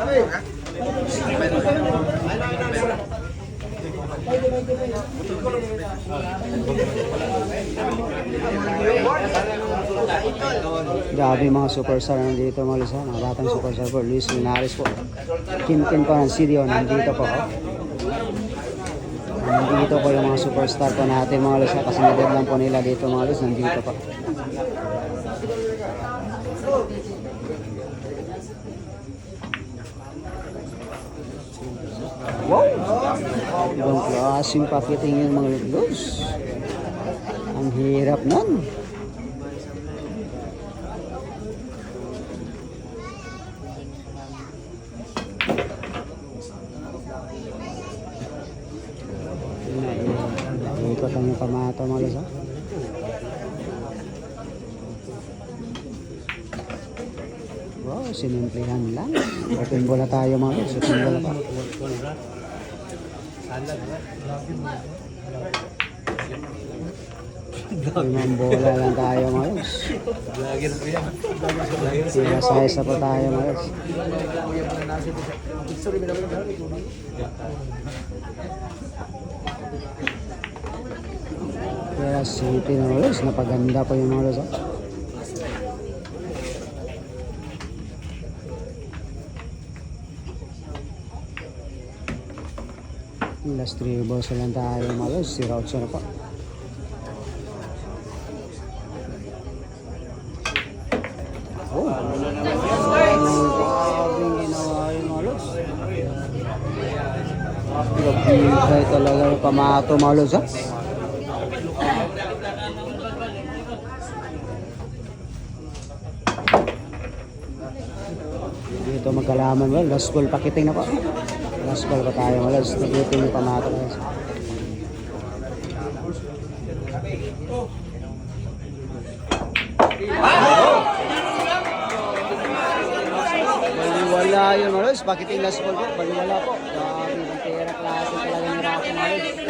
Grabe mga superstar nandito mga Luis, mga batang superstar po. Luis Linares po. Kinkin po ng CDO nandito po. Nandito po yung mga superstar po natin mga Luis, kasi medad lang po nila dito mga Luis, nandito po. Wow! Ibang klaseng pakiting yung mga Luis. Ang hirap nun. Ikot lang yung pamato mga Luis. Wow, sinimplihan lang. Open bola tayo mga Luis. Open bola pa. Limang bola lang tayo mga Luis. Isa pa tayo mga Luis. Kaya City na mga Luis. Napaganda pa yung mga Luis. Last 3 balls lang tayo mga Luis. Si Rautso na pa. Oh, grabing ginawa yung mga Luis. Nagpipay talaga yung pamato mga Luis, ha? Dito magkalaman, well, last ball pakiting na pa. Last ball pa tayo mga Luis. Nagiting yung pamato mga Luis. Baliwala yun mga Luis. Pakiting last ball po. Baliwala po. Grabe, ang pera klase talaga ni Rafi mga Luis.